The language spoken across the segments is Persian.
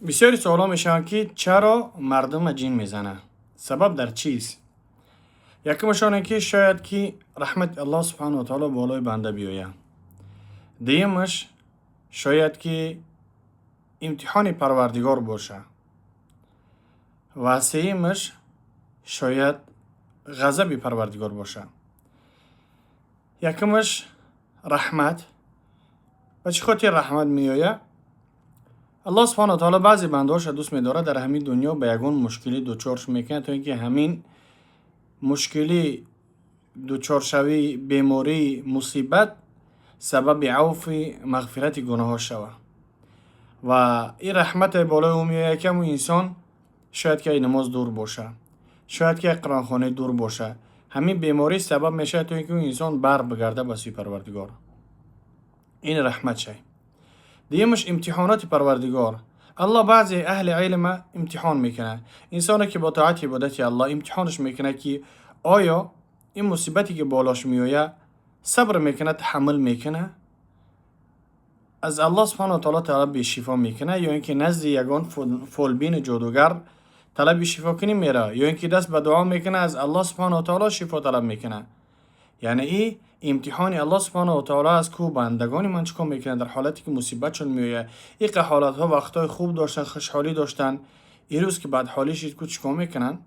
بسیاری سوالا میشن که چرا مردم جین میزنه؟ سبب در چیست؟ یکمشان این که شاید که رحمت الله سبحانه و تعالی بالای بنده بیایه. دیمش شاید که امتحان پروردگار باشه. و سیمش شاید غضب پروردگار باشه. یکمش رحمت. و چه خاطر رحمت میایه؟ الله سبحانه و تعالی بعضی بندهاش دوست می‌داره در همین دنیا به یگان مشکلی دوچارش میکنه تا اینکه همین مشکلی دوچار شوی بیماری مصیبت سبب عفو مغفرت گناه شوه و این رحمت بالای او میایه که اون انسان شاید که نماز دور باشه، شاید که قرآن خوانی دور باشه، همین بیماری سبب میشه تا اینکه اون انسان بر بگرده به سوی پروردگار. این رحمت شه. دیمش امتحانات پروردگار. الله بعضی اهل علم امتحان میکنه انسانی که با طاعت عبادت الله امتحانش میکنه که آیا این مصیبتی که بالاش میآید صبر میکنه، تحمل میکنه، از الله سبحانه و تعالی طلب شفا میکنه، یا اینکه نزد یگان فولبین جادوگر طلب شفا کنی میره، یا اینکه دست به دعا میکنه از الله سبحانه و تعالی شفا طلب میکنه. یعنی این امتحان الله سبحانه و تعالی از کو بندگان من چیکار میکنه در حالتی که مصیبت چون میآید. این حالت ها وقتای خوب داشتن، خوشحالی داشتن، این روز که بعد حالی شد کو چیکار میکنن؟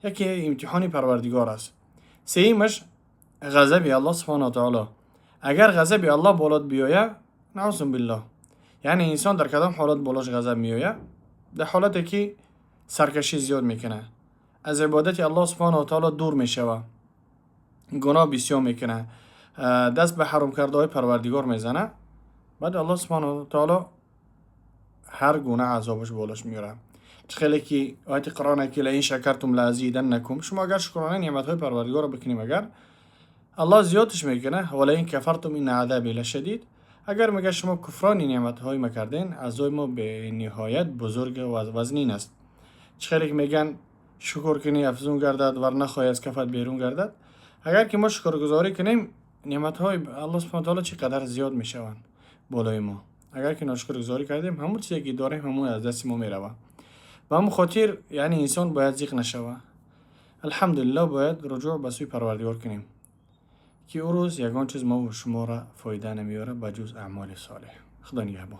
یکی امتحانی پروردگار است. سیمش غضب الله سبحانه و تعالی. اگر غضب الله بالات بیاید، نعوذ بالله، یعنی انسان در کدام حالت بالاش غضب میآید؟ در حالتی که سرکشی زیاد میکنه، از عبادت الله سبحانه و تعالی دور میشوه، گناه بسیار میکنه، دست به حرام کرده های پروردگار میزنه، بعد الله سبحانه و تعالی هر گونه عذابش بالاش میاره. خیلی که آیت قرآن که لئن شکرتم لازیدنکم، شما اگر شکرانه نعمت های پروردگار رو بکنیم اگر الله زیادش میکنه، ولئن کفرتم ان عذابی لشدید، اگر میگه شما کفران نعمت های ما کردین عذاب ما به نهایت بزرگ و وزنین است. خیلی که میگن شکر کنی افزون گردد ورنه خواهی از کفت بیرون گردد. اگر که ما شکرگزاری کنیم نعمت های الله سبحانه و تعالی چقدر زیاد میشوند بالای ما. اگر که ناشکرگزاری کردیم همون چیزی که داریم همون از دست ما میروه و همون خاطر یعنی انسان باید زیغ نشوه. الحمدلله باید رجوع به سوی پروردگار کنیم که او روز یگان چیز ما و شما را فایده نمیاره بجز اعمال صالح. خدا نگهبان.